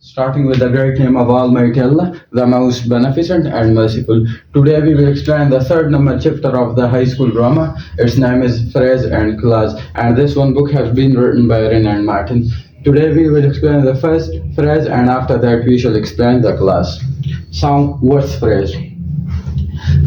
Starting with the great name of Almighty Allah, the most beneficent and merciful. Today we will explain the third number chapter of the high school grammar. Its name is Phrase and Clause, and this one book has been written by Wren Martin. Today we will explain the first phrase, and after that we shall explain the clause. So, what's phrase?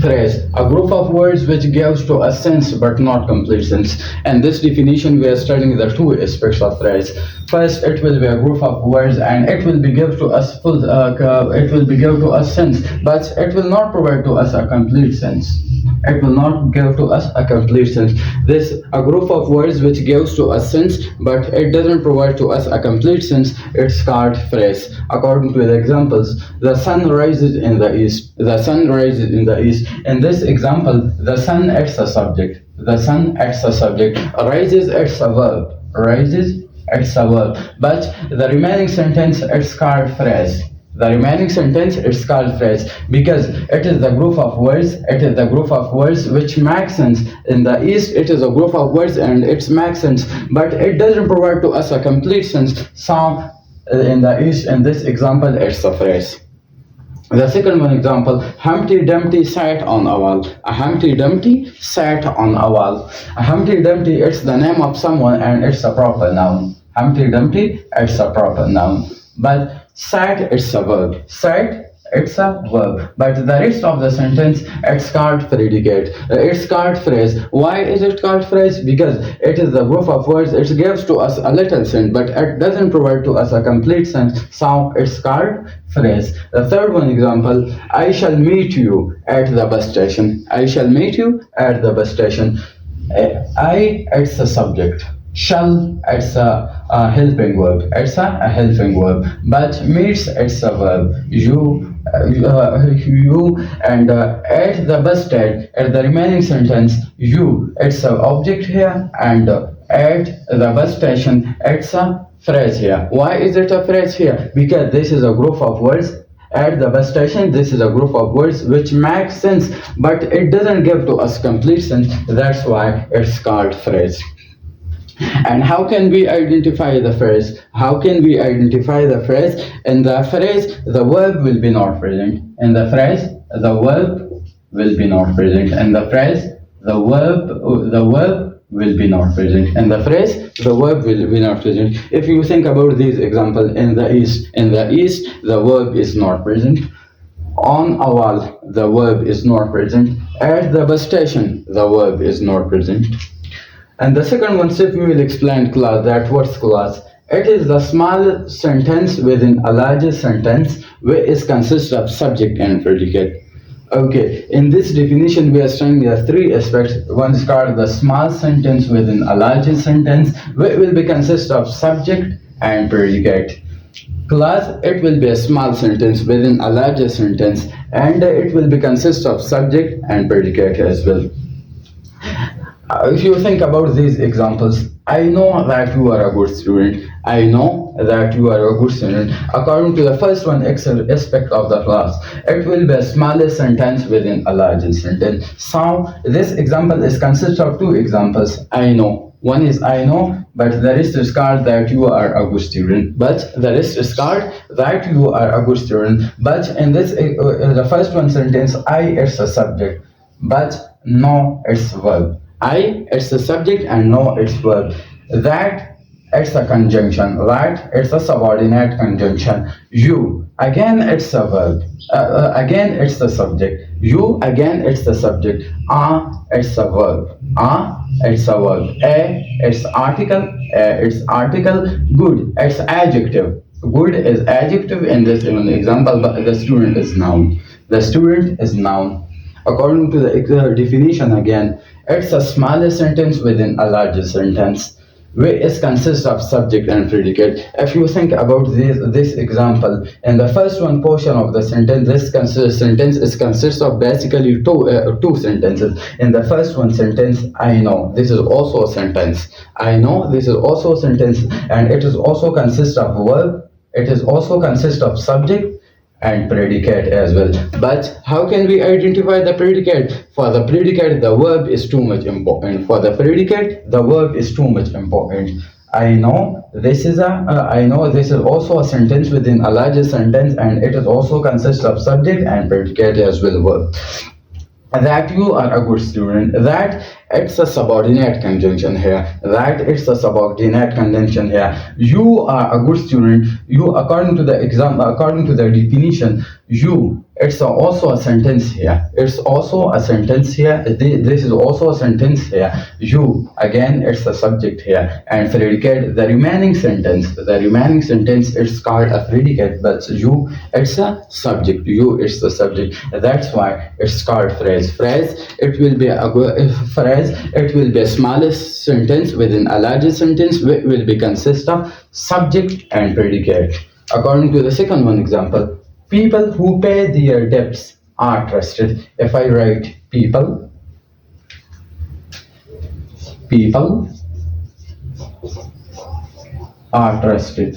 Phrase, a group of words which gives to a sense but not complete sense. And this definition we are studying the two aspects of phrase. First, it will be a group of words and it will be give to us full, it will be give to us sense, but it will not provide to us a complete sense. It will not give to us a complete sense. This a group of words which gives to us sense, but it doesn't provide to us a complete sense. It's called phrase. According to the examples, the sun rises in the east. The sun rises in the east. In this example, the sun acts a subject. The sun acts a subject. Rises acts a verb. Rises acts a verb. But the remaining sentence it's called phrase. The remaining sentence is called phrase because it is the group of words. It is the group of words which make sense. In the east, it is a group of words and it makes sense, but it doesn't provide to us a complete sense. So, in the east, in this example, it's a phrase. The second one example, Humpty Dumpty sat on a wall. A Humpty Dumpty sat on a wall. A Humpty Dumpty, it's the name of someone and it's a proper noun. Humpty Dumpty, it's a proper noun. But sat, it's a verb. Sat, it's a verb. But the rest of the sentence, it's called predicate. It's called phrase. Why is it called phrase? Because it is the group of words. It gives to us a little sense, but it doesn't provide to us a complete sense. So it's called phrase. The third one example, I shall meet you at the bus station. I shall meet you at the bus station. I, it's a subject. Shall, it's a helping verb. It's a helping verb. But meets, it's a verb. You and at the bus stand, at the remaining sentence, you, it's an object here, and at the bus station, it's a phrase here. Why is it a phrase here? Because this is a group of words. At the bus station, this is a group of words which make sense, but it doesn't give to us complete sense. That's why it's called phrase. And how can we identify the phrase? How can we identify the phrase? In the phrase, the verb will be not present. In the phrase, the verb will be not present. In the phrase, the verb will be not present. In the phrase, the verb will be not present. If you think about these examples, in the east, the verb is not present. On a wall, the verb is not present. At the bus station, the verb is not present. And the second one, if we will explain clause, that what's clause? It is the small sentence within a larger sentence which consists of subject and predicate. Okay, in this definition we are studying the three aspects. One is called the small sentence within a larger sentence which will be consist of subject and predicate. Clause, it will be a small sentence within a larger sentence and it will be consist of subject and predicate as well. If you think about these examples, I know that you are a good student. I know that you are a good student. According to the first one aspect of the clause, it will be a smallest sentence within a larger sentence. So this example is consists of two examples. I know. One is I know, but the rest is called that you are a good student. But the rest is called that you are a good student. But in this, the first one sentence, I is a subject, but no, it's verb. I, it's a subject and no, it's verb. That, it's a conjunction. That, it's a subordinate conjunction. You, again, it's a verb. Again, it's the subject. You, again, it's the subject. It's a verb. It's a verb. A, it's article. It's article. Good, it's adjective. Good is adjective in this example, but the student is noun. The student is noun. According to the definition again, it's a smaller sentence within a larger sentence, which consists of subject and predicate. If you think about this example, in the first one portion of the sentence, this sentence consists of basically two sentences. In the first one sentence, I know, this is also a sentence. I know, this is also a sentence, and it is also consists of verb. It is also consists of subject and predicate as well. But how can we identify the predicate? For the predicate, the verb is too much important. For the predicate, the verb is too much important. I know this is I know this is also a sentence within a larger sentence, and it is also consists of subject and predicate as well verb. That you are a good student, that it's a subordinate conjunction here, that it's a subordinate conjunction here. You are a good student, you, according to the exam, according to the definition, you, it's also a sentence here, it's also a sentence here, this is also a sentence here. You, again, it's a subject here, and predicate, the remaining sentence, it's called a predicate, but you, it's a subject, you, it's the subject. That's why it's called phrase. It will be a smallest sentence within a larger sentence, will be consist of subject and predicate. According to the second one example, people who pay their debts are trusted. If I write people are trusted,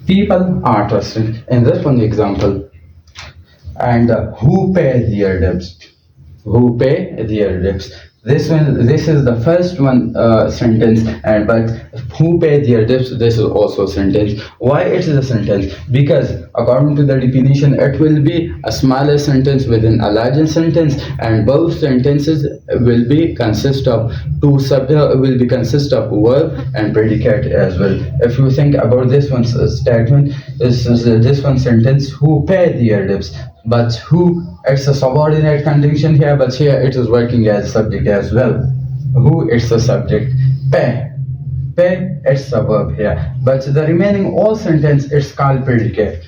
people are trusted in this one example. And who pay their debts, this is the first one sentence, and but who pay their debts, this is also a sentence. Why it is a sentence? Because according to the definition, it will be a smaller sentence within a larger sentence, and both sentences will be consist of verb and predicate as well. If you think about this one's statement, this one sentence, who pay their debts, but who, it's a subordinate conjunction here, but here it is working as subject as well. Who, it's a subject. Pay, it's a verb here, but the remaining all sentence, it's called predicate.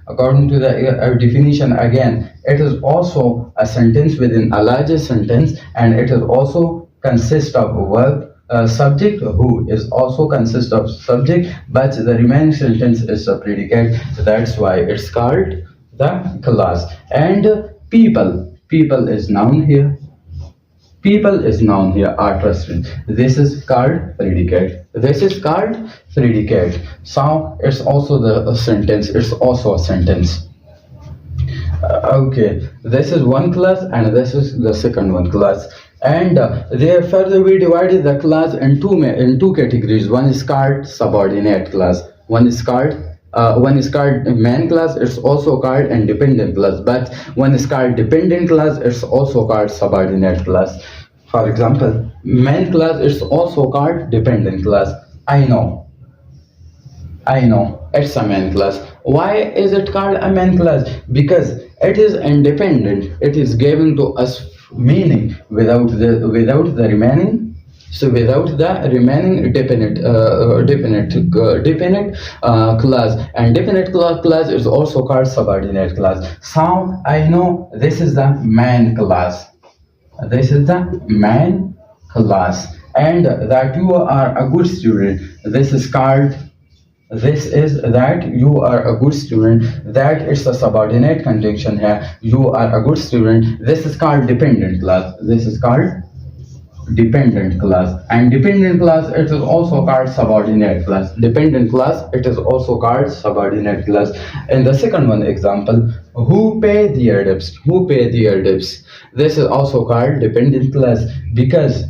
According to the definition, again, it is also a sentence within a larger sentence, and it is also consist of verb, subject, who is also consist of subject, but the remaining sentence is a predicate. That's why it's called the class. And people is noun here. Are trusted. This is called predicate. So it's also the sentence. It's also a sentence. Okay, this is one class, and this is the second one class. And there further we divided the class in two categories. One is called subordinate class. One is called main class. It's also called independent class. But one is called dependent class. It's also called subordinate class. For example, main class is also called dependent class. I know. It's a main class. Why is it called a main class? Because it is independent. It is given to us meaning without the remaining. So without the remaining definite class, and definite class is also called subordinate class. So I know this is the main class. And that you are a good student. This is that you are a good student. That is a subordinate conjunction here. You are a good student. This is called dependent class. And dependent class, it is also called subordinate class. It is also called subordinate class. In the second one example, who pay their debts. This is also called dependent class, because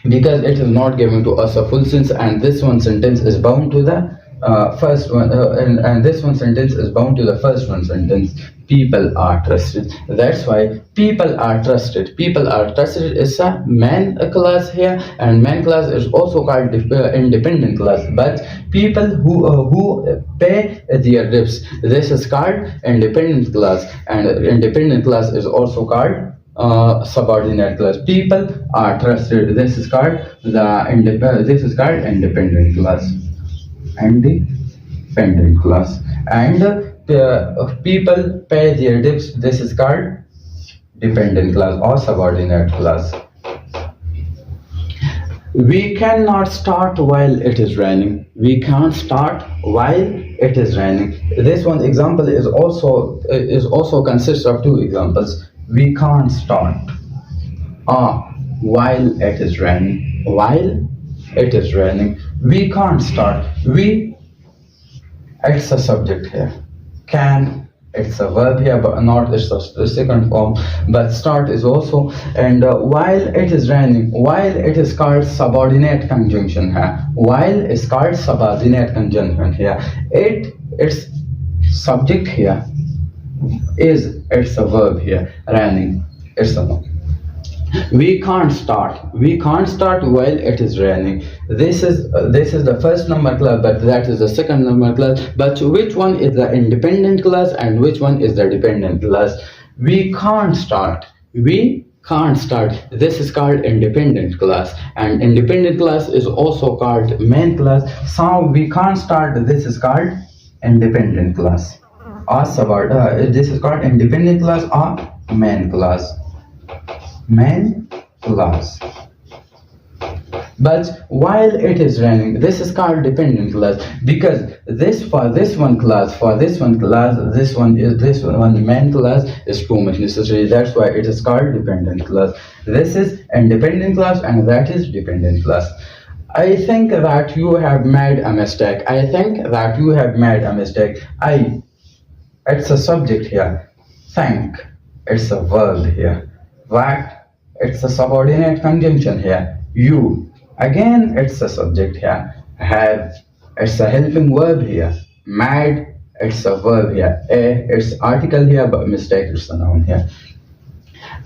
it is not given to us a full sense, and this one sentence is bound to the first one, and this one sentence is bound to the first one sentence. People are trusted. That's why people are trusted. Is a main class here, and main class is also called independent class. But people who pay their debts, this is called independent class, and independent class is also called subordinate class. People are trusted. This is called independent class. And people pay their debts. This is called dependent class or subordinate class. We cannot start while it is raining. We can't start while it is raining. This one example is also consists of two examples. We can't start while it is raining. We can't start. It's a subject here. Can, it's a verb here, but not it's the second form. But start is also, and while it is raining, while it is called subordinate conjunction here. While is called subordinate conjunction here. Its subject here is, it's a verb here. Raining, it's a verb. We can't start while it is raining. This is the first number clause, but that is the second number clause. But which one is the independent clause and which one is the dependent clause? We can't start, this is called independent clause, and independent clause is also called main clause. So we can't start, this is called independent clause, or this is called independent clause or main clause. Main clause. But while it is raining, this is called dependent clause, because this one main clause is too much necessary. That's why it is called dependent clause. This is independent clause and that is dependent clause. I think that you have made a mistake. It's a subject here. Think, it's a verb here. What? It's a subordinate conjunction here. You, again, it's a subject here. Have, it's a helping verb here. Mad, it's a verb here. A, it's article here, but mistake, it's a noun here.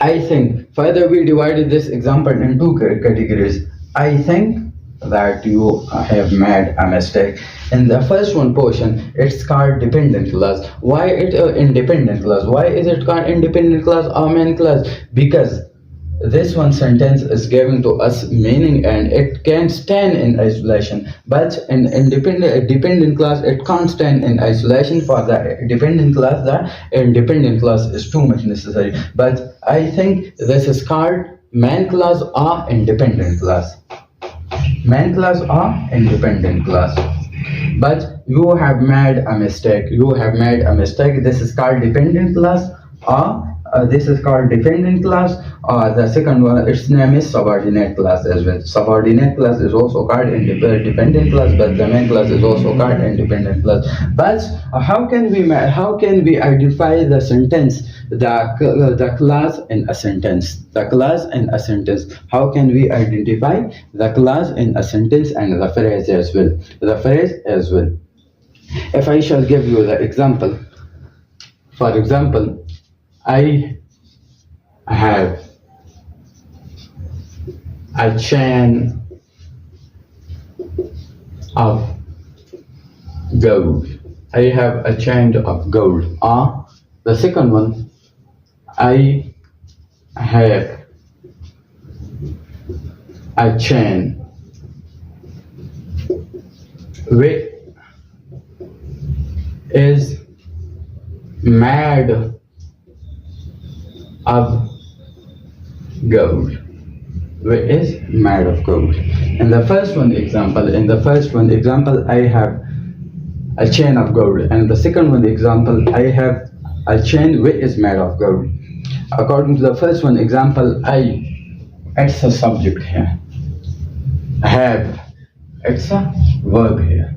I think, further we divided this example in two categories. I think that you have made a mistake. In the first one portion, it's called dependent clause. Why it independent clause? Why is it called independent clause or main clause? Because this one sentence is giving to us meaning and it can stand in isolation. But in dependent clause, it can't stand in isolation. For the dependent clause, the independent clause is too much necessary. But I think this is called main clause or independent clause. Main clause or independent clause. But you have made a mistake. This is called dependent clause or this is called dependent clause, or the second one, its name is subordinate clause as well. Subordinate clause is also called dependent clause, but the main clause is also called independent clause. But how can we identify the sentence, the clause in a sentence? The clause in a sentence. How can we identify the clause in a sentence and the phrase as well? If I shall give you the example, for example, I have a chain of gold. I have a chain of gold. Or the second one, I have a chain which is made of gold. Which is made of gold. In the first one example, I have a chain of gold, and the second one example, I have a chain which is made of gold. According to the first one example, it's a subject here. Have, it's a verb here.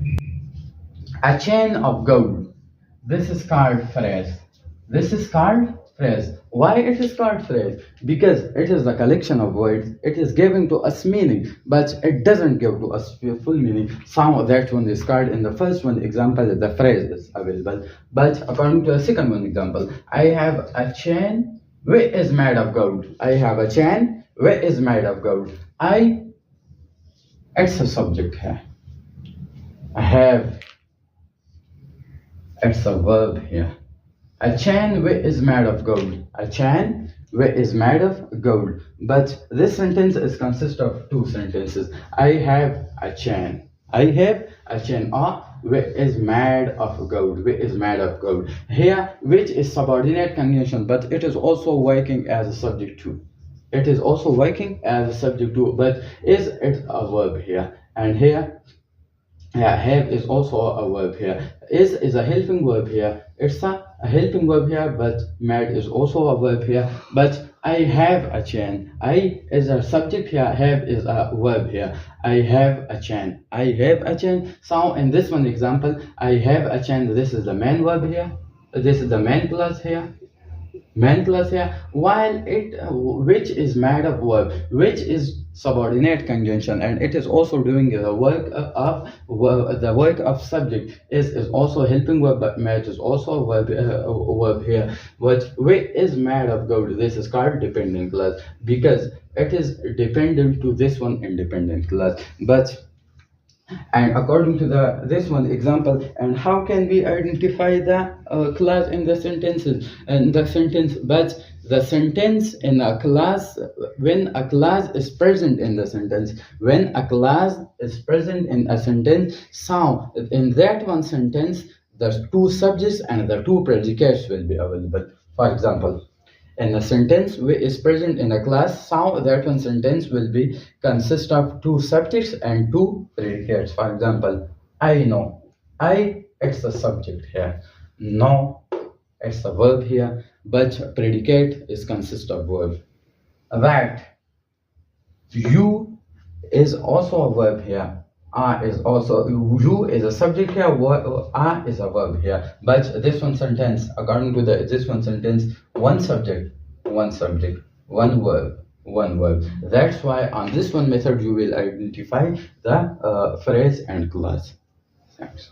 A chain of gold. This is called phrase. Why it is called phrase? Because it is a collection of words. It is giving to us meaning, but it doesn't give to us full meaning. Some of that one is called in the first one example, the phrase is available. But according to the second one example, I have a chain which is made of gold. It's a subject here. I have, it's a verb here. A chain which is made of gold. But this sentence is consists of two sentences. I have a chain. Or which is made of gold. Here, which is subordinate conjunction, but it is also working as a subject too. But is it a verb here? And here, have is also a verb here. Is a helping verb here. It's a helping verb here, but made is also a verb here. But I have a chain. I is a subject here. Have is a verb here. I have a chain. So in this one example, I have a chain. This is the main verb here. this is the main class here, while it which is made of verb, which is subordinate conjunction, and it is also doing the work of the work of subject, is also helping verb, but it is also verb here, which is made of good. This is called dependent clause because it is dependent to this one independent clause. But and according to this one example, and how can we identify the class in the sentences and the sentence? But the sentence in a class, when a class is present in the sentence, when a class is present in a sentence, so in that one sentence the two subjects and the two predicates will be available. For example, in a sentence is present in a class, so that one sentence will be consist of two subjects and two predicates. For example, I know. I, it's a subject here. Know, it's a verb here, but predicate is consist of verb. That, you is also a verb here. Is also, you is a subject here, is a verb here. But this one sentence, according to this one sentence, one subject, one verb. That's why on this one method you will identify the phrase and clause. Thanks.